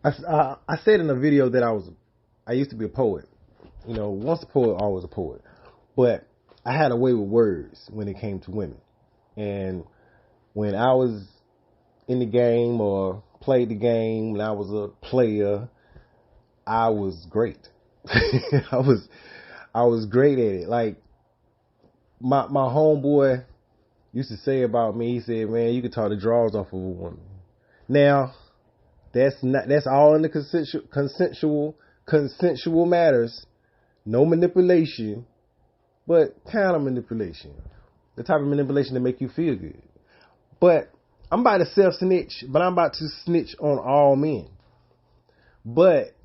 I said in a video that I used to be a poet. You know, once a poet, always a poet. But I had a way with words when it came to women. And when I was in the game or played the game, when I was a player, I was great. I was great at it. Like my homeboy used to say about me, he said, man, you can talk the drawers off of a woman. Now, that's all in the consensual matters. No manipulation, but kind of manipulation. The type of manipulation that make you feel good. But I'm about to self-snitch, but I'm about to snitch on all men. But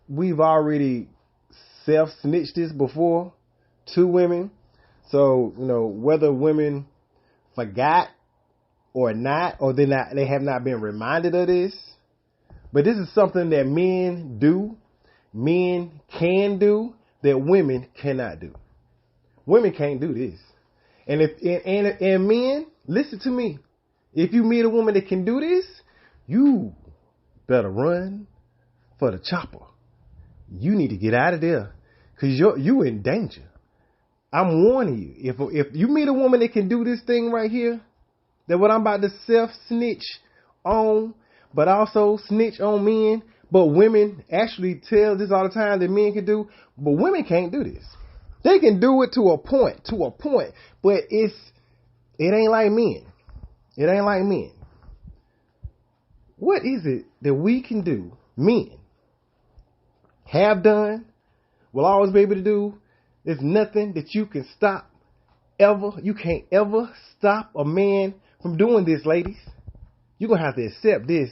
we've already self-snitched this before to women. So, you know, whether women forgot or not, or they have not been reminded of this. But this is something that men can do, that women cannot do. Women can't do this. And men, listen to me. If you meet a woman that can do this, you better run for the chopper. You need to get out of there, because you in danger. I'm warning you. If you meet a woman that can do this thing right here, that what I'm about to self-snitch on, but also snitch on men, but women actually tell this all the time that men can do, but women can't do this. They can do it to a point, but it ain't like men. It ain't like men. What is it that we can do, men, have done, will always be able to do? There's nothing that you can stop ever. You can't ever stop a man from doing this, ladies. You're going to have to accept this,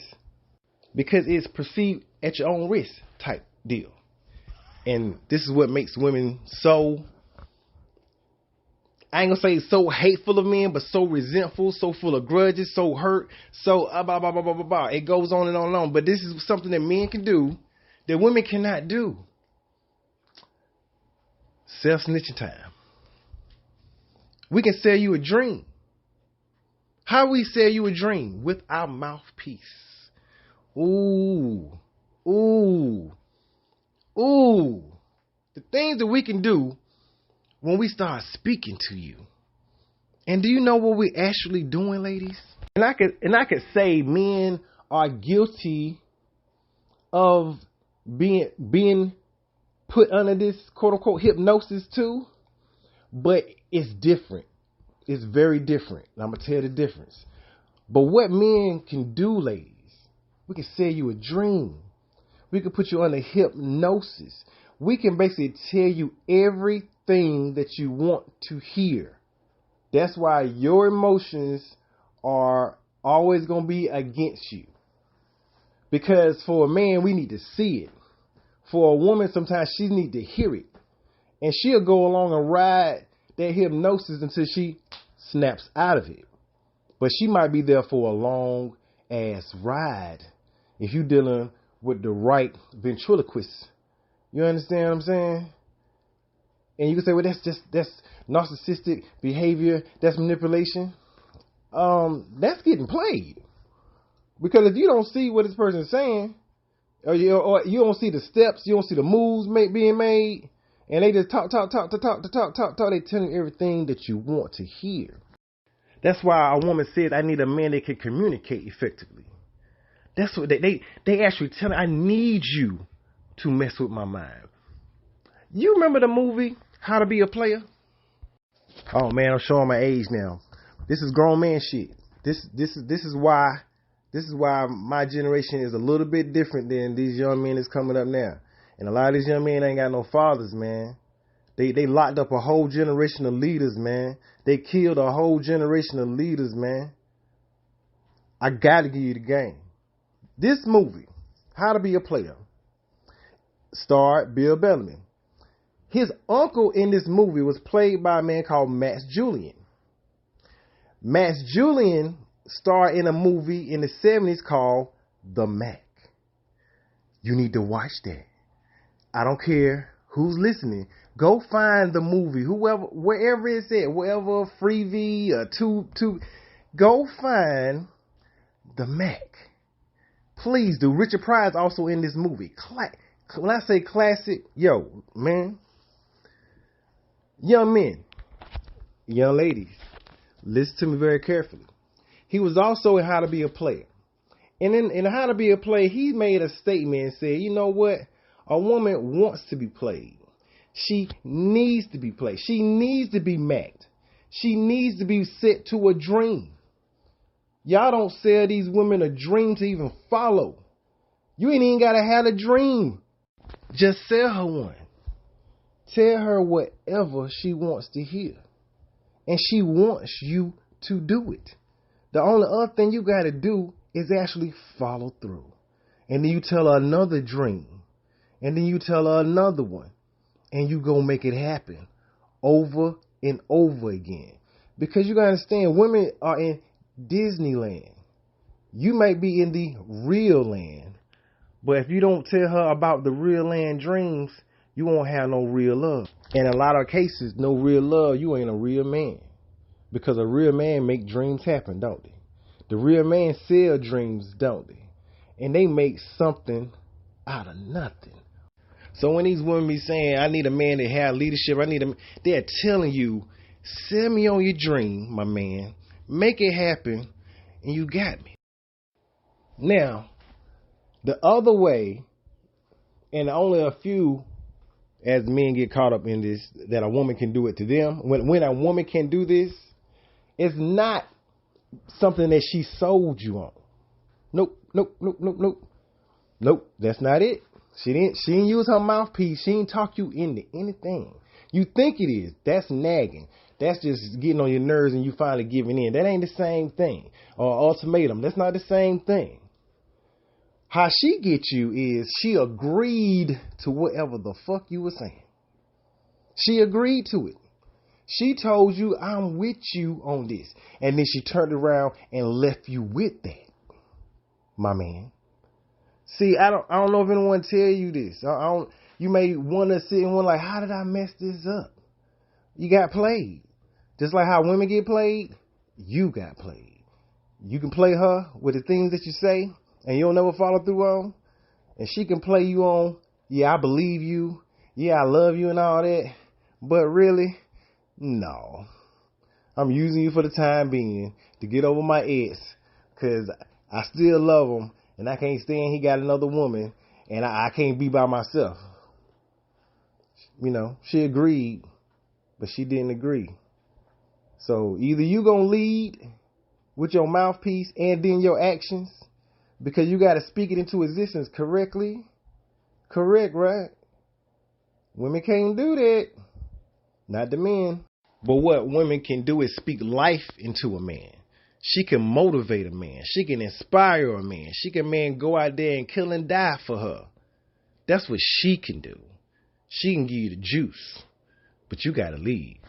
because it's perceived at your own risk type deal. And this is what makes women so, I ain't going to say so hateful of men, but so resentful, so full of grudges, so hurt, so blah, blah, blah, blah, blah, blah. It goes on and on and on. But this is something that men can do that women cannot do. Self-snitching time. We can sell you a dream. How we sell you a dream? With our mouthpiece. Ooh. The things that we can do when we start speaking to you. And do you know what we're actually doing, ladies? And I could say men are guilty of being put under this quote unquote hypnosis too, but it's different. It's very different. And I'm gonna tell you the difference. But what men can do, ladies, we can sell you a dream. We can put you under hypnosis. We can basically tell you everything that you want to hear. That's why your emotions are always going to be against you. Because for a man, we need to see it. For a woman, sometimes she needs to hear it. And she'll go along and ride that hypnosis until she snaps out of it. But she might be there for a long ass ride if you're dealing with the right ventriloquist. You understand what I'm saying? And you can say, well, that's narcissistic behavior. That's manipulation. That's getting played. Because if you don't see what this person is saying, or you don't see the steps, you don't see the moves being made, and they just talk, they telling you everything that you want to hear. That's why a woman says, I need a man that can communicate effectively. That's what they actually tell me. I need you to mess with my mind. You remember the movie How to Be a Player? Oh man, I'm showing my age now. This is grown man shit. This is why my generation is a little bit different than these young men that's coming up now. And a lot of these young men ain't got no fathers, man. They locked up a whole generation of leaders, man. They killed a whole generation of leaders, man. I gotta give you the game. This movie, How to Be a Player, starred Bill Bellamy. His uncle in this movie was played by a man called Max Julien. Max Julien starred in a movie in the 70s called The Mac. You need to watch that. I don't care who's listening. Go find the movie, wherever it's at, wherever, Freevee or Tube. Go find The Mac. Please do. Richard Pryor's also in this movie. When I say classic, yo, man, young men, young ladies, listen to me very carefully. He was also in How to Be a Player. And in How to Be a Player, he made a statement and said, you know what? A woman wants to be played. She needs to be played. She needs to be macked. She needs to be set to a dream. Y'all don't sell these women a dream to even follow. You ain't even got to have a dream. Just sell her one. Tell her whatever she wants to hear. And she wants you to do it. The only other thing you got to do is actually follow through. And then you tell her another dream. And then you tell her another one. And you go make it happen over and over again. Because you got to understand, women are in Disneyland. You might be in the real land. But if you don't tell her about the real land dreams, you won't have no real love. In a lot of cases, no real love, you ain't a real man. Because a real man make dreams happen, don't they? The real man sell dreams, don't they? And they make something out of nothing. So when these women be saying, I need a man that have leadership, they're telling you, sell me on your dream, my man. Make it happen, and you got me. Now, the other way, and only a few as men get caught up in this, that a woman can do it to them. When a woman can do this, it's not something that she sold you on. Nope. Nope, that's not it. She didn't use her mouthpiece. She didn't talk you into anything. You think it is. That's nagging. That's just getting on your nerves and you finally giving in. That ain't the same thing. Or ultimatum. That's not the same thing. How she gets you is she agreed to whatever the fuck you were saying. She agreed to it. She told you, I'm with you on this. And then she turned around and left you with that, my man. See, I don't know if anyone tell you this. You may want to sit and wonder, like, how did I mess this up? You got played. Just like how women get played, you got played. You can play her with the things that you say, and you'll never follow through on. And she can play you on, yeah, I believe you. Yeah, I love you and all that. But really, no. I'm using you for the time being to get over my ex because I still love him and I can't stand he got another woman and I can't be by myself. You know, she agreed, but she didn't agree. So either you gonna lead with your mouthpiece and then your actions, because you got to speak it into existence correctly. Correct, right? Women can't do that. Not the men. But what women can do is speak life into a man. She can motivate a man. She can inspire a man. She can go out there and kill and die for her. That's what she can do. She can give you the juice. But you got to lead.